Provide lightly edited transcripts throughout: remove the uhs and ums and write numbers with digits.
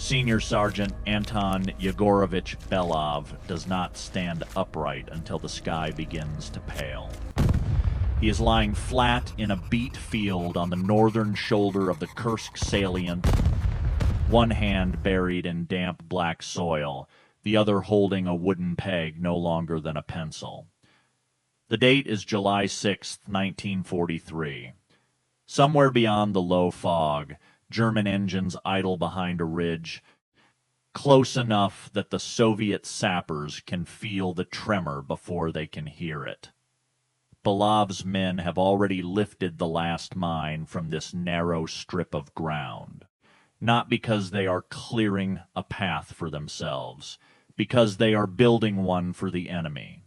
Senior Sergeant Anton Yegorovich Belov does not stand upright until the sky begins to pale. He is lying flat in a beet field on the northern shoulder of the Kursk salient, one hand buried in damp black soil, the other holding a wooden peg no longer than a pencil. The date is July 6, 1943. Somewhere beyond the low fog, German engines idle behind a ridge, close enough that the Soviet sappers can feel the tremor before they can hear it. Belov's men have already lifted the last mine from this narrow strip of ground, not because they are clearing a path for themselves, because they are building one for the enemy.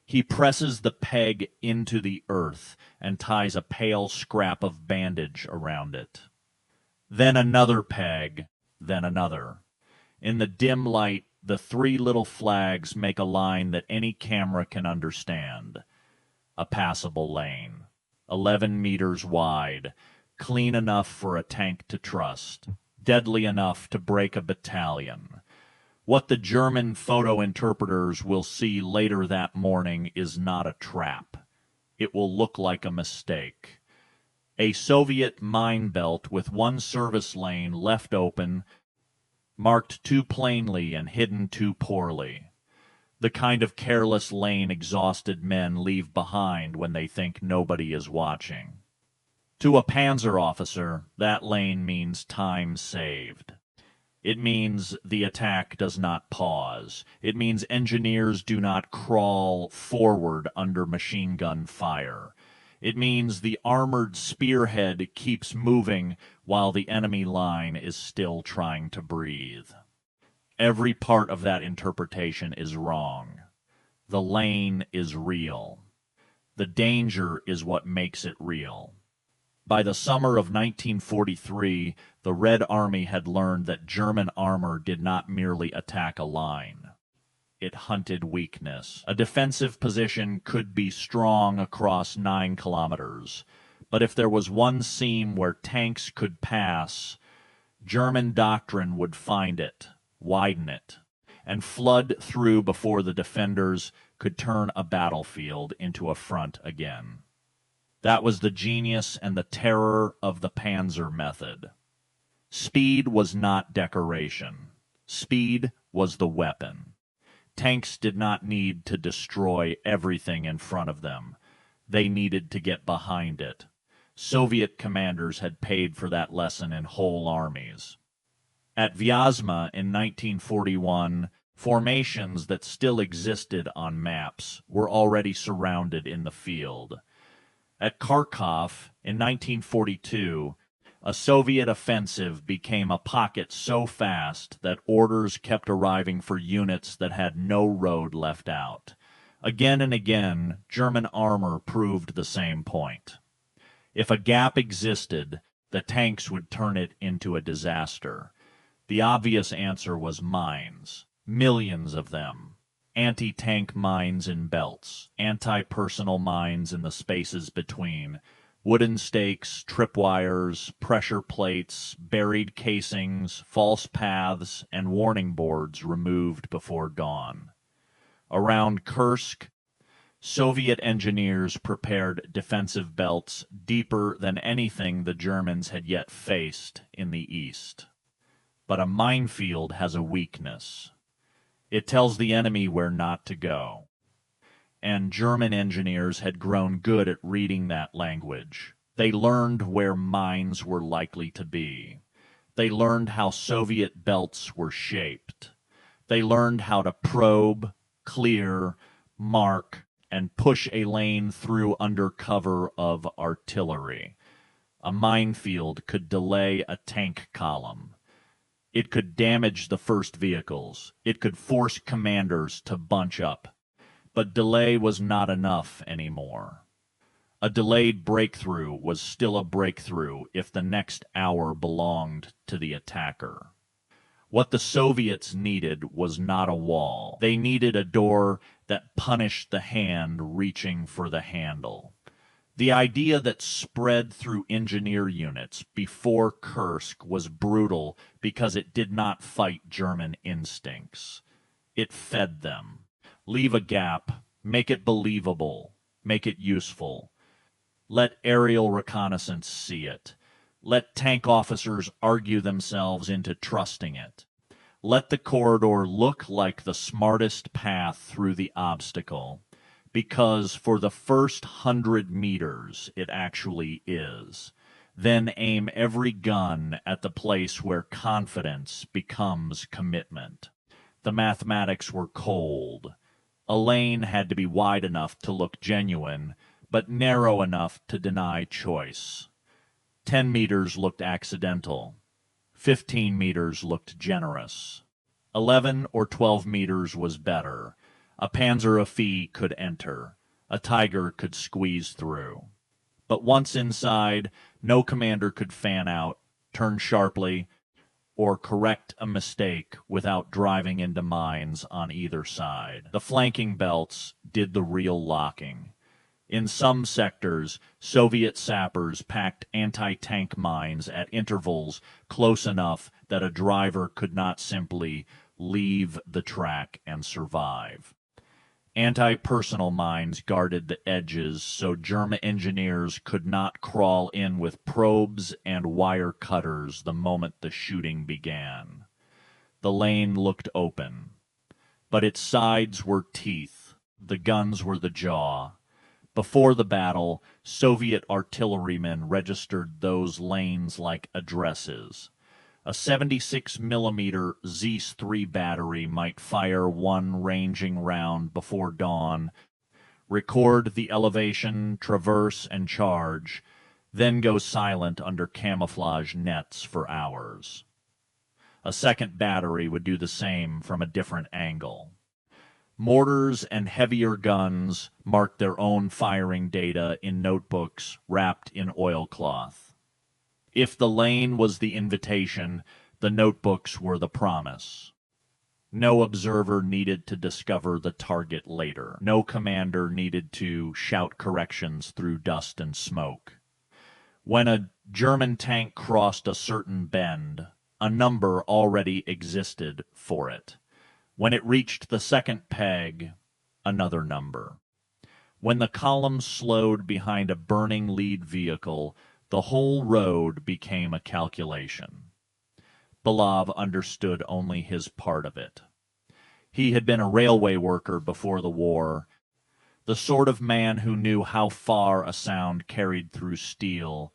He presses the peg into the earth and ties a pale scrap of bandage around it. Then another peg, then another. In the dim light, the three little flags make a line that any camera can understand. A passable lane, 11 meters wide, clean enough for a tank to trust, deadly enough to break a battalion. What the German photo interpreters will see later that morning is not a trap. It will look like a mistake. A Soviet mine belt with one service lane left open, marked too plainly and hidden too poorly. The kind of careless lane exhausted men leave behind when they think nobody is watching. To a Panzer officer, that lane means time saved. It means the attack does not pause. It means engineers do not crawl forward under machine gun fire. It means the armored spearhead keeps moving while the enemy line is still trying to breathe. Every part of that interpretation is wrong. The lane is real. The danger is what makes it real. By the summer of 1943, the Red Army had learned that German armor did not merely attack a line. It hunted weakness. A defensive position could be strong across 9 kilometers, but if there was one seam where tanks could pass, German doctrine would find it, widen it, and flood through before the defenders could turn a battlefield into a front again. That was the genius and the terror of the Panzer method. Speed was not decoration. Speed was the weapon. Tanks did not need to destroy everything in front of them. They needed to get behind it. Soviet commanders had paid for that lesson in whole armies. At Vyazma in 1941, formations that still existed on maps were already surrounded in the field. At Kharkov in 1942, a Soviet offensive became a pocket so fast that orders kept arriving for units that had no road left out. Again and again, German armor proved the same point. If a gap existed, the tanks would turn it into a disaster. The obvious answer was mines, millions of them. Anti-tank mines in belts, anti-personnel mines in the spaces between, wooden stakes, tripwires, pressure plates, buried casings, false paths, and warning boards removed before dawn. Around Kursk, Soviet engineers prepared defensive belts deeper than anything the Germans had yet faced in the east. But a minefield has a weakness. It tells the enemy where not to go. And German engineers had grown good at reading that language. They learned where mines were likely to be. They learned how Soviet belts were shaped. They learned how to probe, clear, mark, and push a lane through under cover of artillery. A minefield could delay a tank column. It could damage the first vehicles. It could force commanders to bunch up. But delay was not enough anymore. A delayed breakthrough was still a breakthrough if the next hour belonged to the attacker. What the Soviets needed was not a wall. They needed a door that punished the hand reaching for the handle. The idea that spread through engineer units before Kursk was brutal because it did not fight German instincts. It fed them. Leave a gap, make it believable, make it useful. Let aerial reconnaissance see it. Let tank officers argue themselves into trusting it. Let the corridor look like the smartest path through the obstacle, because for the first 100 meters it actually is. Then aim every gun at the place where confidence becomes commitment. The mathematics were cold. A lane had to be wide enough to look genuine, but narrow enough to deny choice. 10 meters looked accidental. 15 meters looked generous. 11 or 12 meters was better. A Panzer Affe could enter. A Tiger could squeeze through. But once inside, no commander could fan out, turn sharply, or correct a mistake without driving into mines on either side. The flanking belts did the real locking. In some sectors, Soviet sappers packed anti-tank mines at intervals close enough that a driver could not simply leave the track and survive. Anti-personnel mines guarded the edges so German engineers could not crawl in with probes and wire cutters the moment the shooting began. The lane looked open, but its sides were teeth, the guns were the jaw. Before the battle, Soviet artillerymen registered those lanes like addresses. A 76mm Zs-3 battery might fire one ranging round before dawn, record the elevation, traverse, and charge, then go silent under camouflage nets for hours. A second battery would do the same from a different angle. Mortars and heavier guns marked their own firing data in notebooks wrapped in oilcloth. If the lane was the invitation, the notebooks were the promise. No observer needed to discover the target later. No commander needed to shout corrections through dust and smoke. When a German tank crossed a certain bend, a number already existed for it. When it reached the second peg, another number. When the column slowed behind a burning lead vehicle, the whole road became a calculation. Belov understood only his part of it. He had been a railway worker before the war, the sort of man who knew how far a sound carried through steel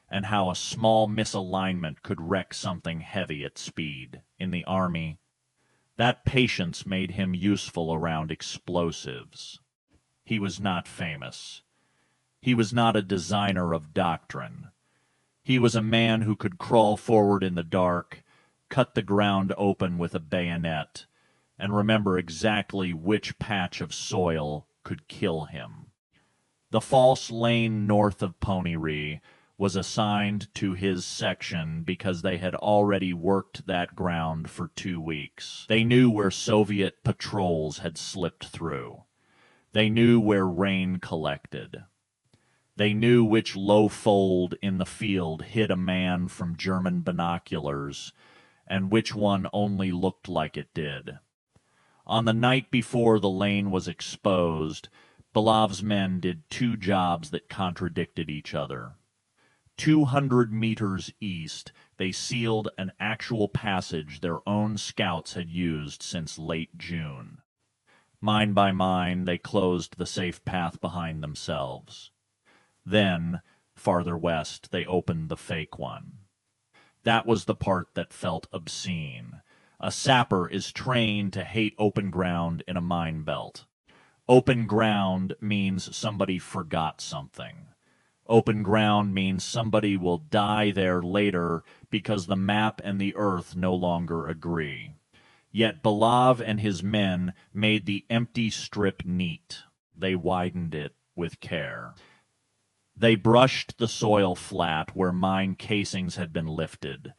and how a small misalignment could wreck something heavy at speed. In the army, that patience made him useful around explosives. He was not famous. He was not a designer of doctrine. He was a man who could crawl forward in the dark, cut the ground open with a bayonet, and remember exactly which patch of soil could kill him. The false lane north of Ponyri was assigned to his section because they had already worked that ground for 2 weeks. They knew where Soviet patrols had slipped through. They knew where rain collected. They knew which low fold in the field hid a man from German binoculars, and which one only looked like it did. On the night before the lane was exposed, Belov's men did 2 jobs that contradicted each other. 200 meters east, they sealed an actual passage their own scouts had used since late June. Mine by mine, they closed the safe path behind themselves. Then, farther west, they opened the fake one. That was the part that felt obscene. A sapper is trained to hate open ground in a mine belt. Open ground means somebody forgot something. Open ground means somebody will die there later because the map and the earth no longer agree. Yet Belov and his men made the empty strip neat. They widened it with care. They brushed the soil flat where mine casings had been lifted,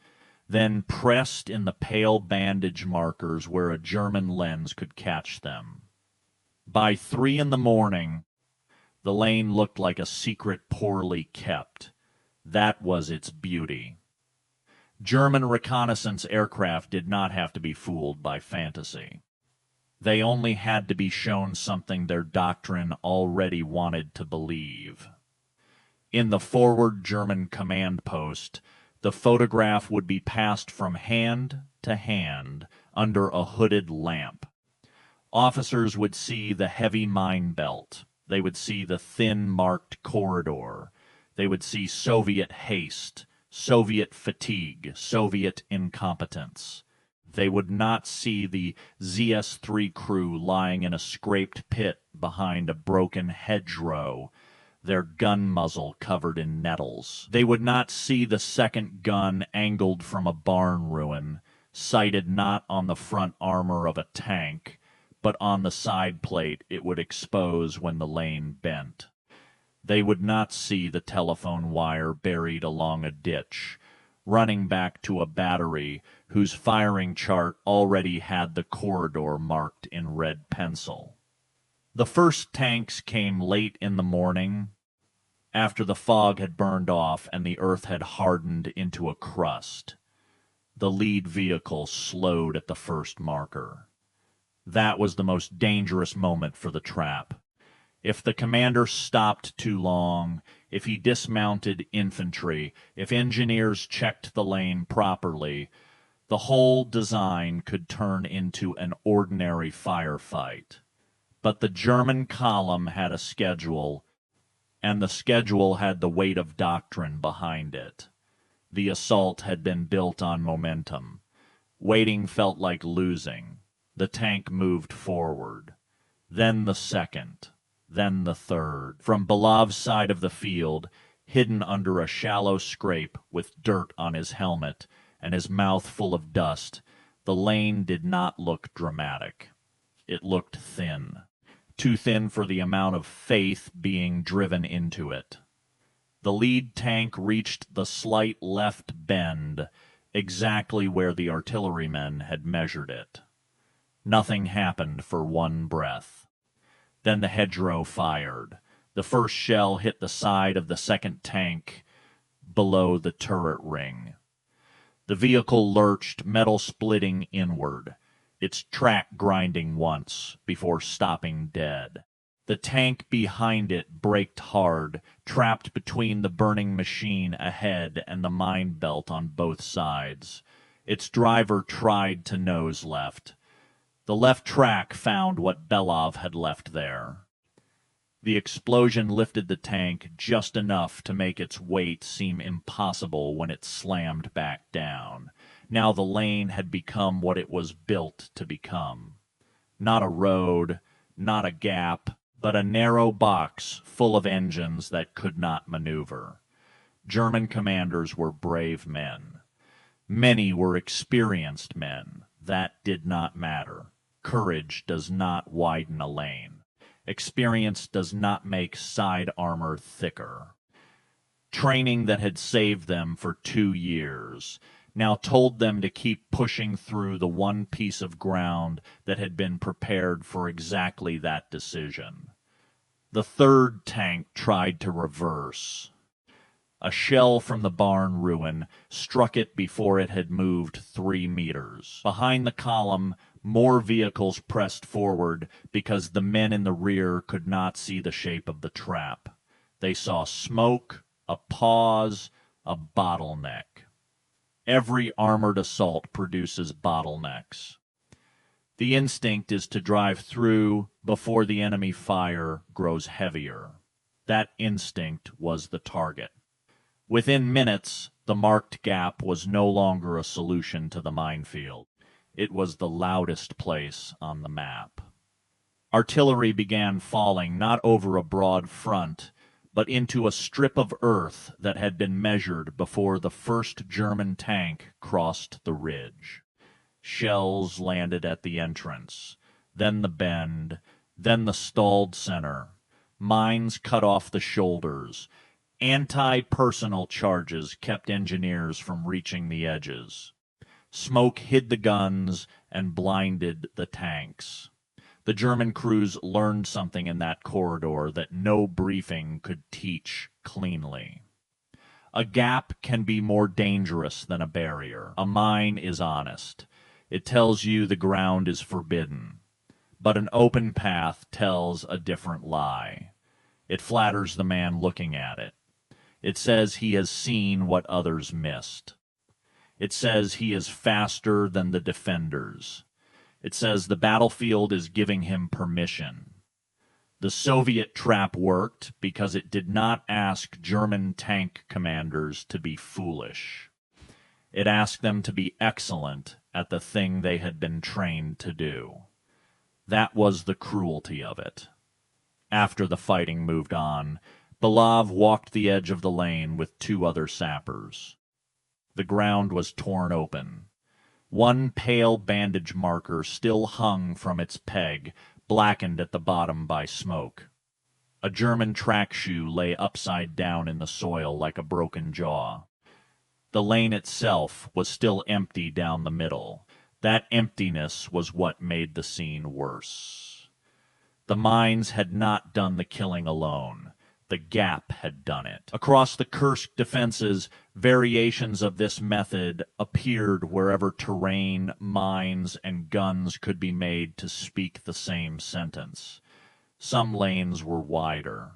then pressed in the pale bandage markers where a German lens could catch them. By 3 in the morning, The lane looked like a secret poorly kept. That was its beauty. German reconnaissance aircraft did not have to be fooled by fantasy. They only had to be shown something their doctrine already wanted to believe. In the forward German command post, the photograph would be passed from hand to hand under a hooded lamp. Officers would see the heavy mine belt. They would see the thin marked corridor. They would see Soviet haste, Soviet fatigue, Soviet incompetence. They would not see the ZS-3 crew lying in a scraped pit behind a broken hedgerow, their gun muzzle covered in nettles. They would not see the second gun angled from a barn ruin, sighted not on the front armor of a tank, but on the side plate it would expose when the lane bent. They would not see the telephone wire buried along a ditch, running back to a battery whose firing chart already had the corridor marked in red pencil. The first tanks came late in the morning, after the fog had burned off and the earth had hardened into a crust. The lead vehicle slowed at the first marker. That was the most dangerous moment for the trap. If the commander stopped too long, if he dismounted infantry, if engineers checked the lane properly, the whole design could turn into an ordinary firefight. But the German column had a schedule, and the schedule had the weight of doctrine behind it. The assault had been built on momentum. Waiting felt like losing. The tank moved forward. Then the second. Then the third. From Belov's side of the field, hidden under a shallow scrape with dirt on his helmet and his mouth full of dust, the lane did not look dramatic. It looked thin. Too thin for the amount of faith being driven into it. The lead tank reached the slight left bend, exactly where the artillerymen had measured it. Nothing happened for one breath. Then the hedgerow fired. The first shell hit the side of the second tank below the turret ring. The vehicle lurched, metal splitting inward, its track grinding once before stopping dead. The tank behind it braked hard, trapped between the burning machine ahead and the mine belt on both sides. Its driver tried to nose left. The left track found what Belov had left there. The explosion lifted the tank just enough to make its weight seem impossible when it slammed back down. Now the lane had become what it was built to become. Not a road, not a gap, but a narrow box full of engines that could not maneuver. German commanders were brave men. Many were experienced men. That did not matter. Courage does not widen a lane. Experience does not make side armor thicker. Training that had saved them for 2 years now told them to keep pushing through the one piece of ground that had been prepared for exactly that decision. The third tank tried to reverse. A shell from the barn ruin struck it before it had moved 3 meters. Behind the column, more vehicles pressed forward because the men in the rear could not see the shape of the trap. They saw smoke, a pause, a bottleneck. Every armored assault produces bottlenecks. The instinct is to drive through before the enemy fire grows heavier. That instinct was the target. Within minutes, the marked gap was no longer a solution to the minefield. It was the loudest place on the map. Artillery began falling not over a broad front, but into a strip of earth that had been measured before the first German tank crossed the ridge. Shells landed at the entrance, then the bend, then the stalled center. Mines cut off the shoulders. Anti-personnel charges kept engineers from reaching the edges. Smoke hid the guns and blinded the tanks. The German crews learned something in that corridor that no briefing could teach cleanly. A gap can be more dangerous than a barrier. A mine is honest. It tells you the ground is forbidden. But an open path tells a different lie. It flatters the man looking at it. It says he has seen what others missed. It says he is faster than the defenders. It says the battlefield is giving him permission. The Soviet trap worked because it did not ask German tank commanders to be foolish. It asked them to be excellent at the thing they had been trained to do. That was the cruelty of it. After the fighting moved on, Belov walked the edge of the lane with 2 other sappers. The ground was torn open. One pale bandage marker still hung from its peg, blackened at the bottom by smoke. A German track shoe lay upside down in the soil like a broken jaw. The lane itself was still empty down the middle. That emptiness was what made the scene worse. The mines had not done the killing alone. The gap had done it. Across the Kursk defenses, variations of this method appeared wherever terrain, mines, and guns could be made to speak the same sentence. Some lanes were wider.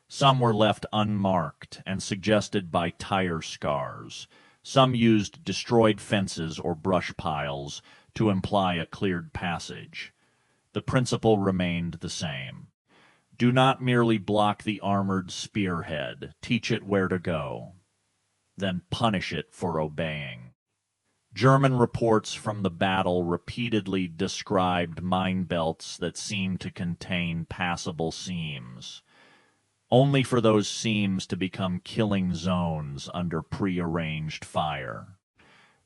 Some were left unmarked and suggested by tire scars. Some used destroyed fences or brush piles to imply a cleared passage. The principle remained the same. Do not merely block the armored spearhead. Teach it where to go. Then punish it for obeying. German reports from the battle repeatedly described mine belts that seemed to contain passable seams, only for those seams to become killing zones under prearranged fire.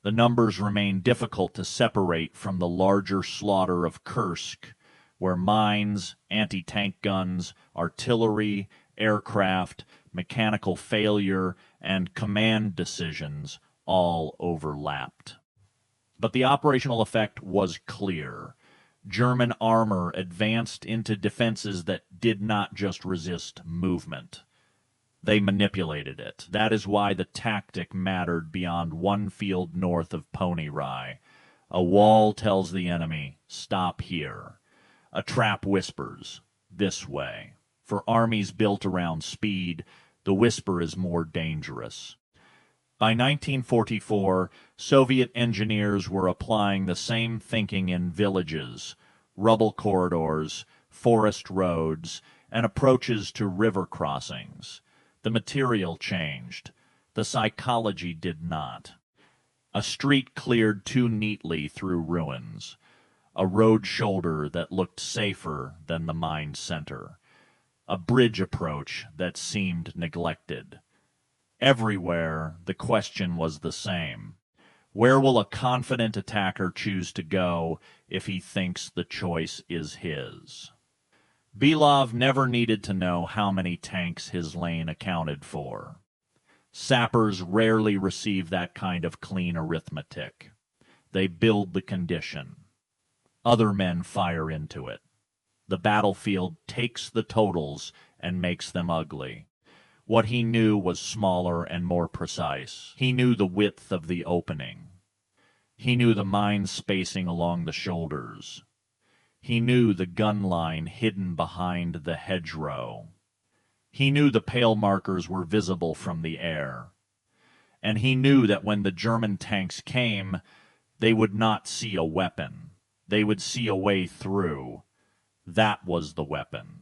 The numbers remain difficult to separate from the larger slaughter of Kursk, where mines, anti-tank guns, artillery, aircraft, mechanical failure, and command decisions all overlapped. But the operational effect was clear. German armor advanced into defenses that did not just resist movement. They manipulated it. That is why the tactic mattered beyond one field north of Ponyri. A wall tells the enemy, "Stop here." A trap whispers, "This way." For armies built around speed, the whisper is more dangerous. By 1944, Soviet engineers were applying the same thinking in villages, rubble corridors, forest roads, and approaches to river crossings. The material changed. The psychology did not. A street cleared too neatly through ruins. A road shoulder that looked safer than the mine center. A bridge approach that seemed neglected. Everywhere, the question was the same. Where will a confident attacker choose to go if he thinks the choice is his? Belov never needed to know how many tanks his lane accounted for. Sappers rarely receive that kind of clean arithmetic. They build the condition. Other men fire into it. The battlefield takes the totals and makes them ugly. What he knew was smaller and more precise. He knew the width of the opening. He knew the mine spacing along the shoulders. He knew the gun line hidden behind the hedgerow. He knew the pale markers were visible from the air. And he knew that when the German tanks came, they would not see a weapon. They would see a way through. That was the weapon.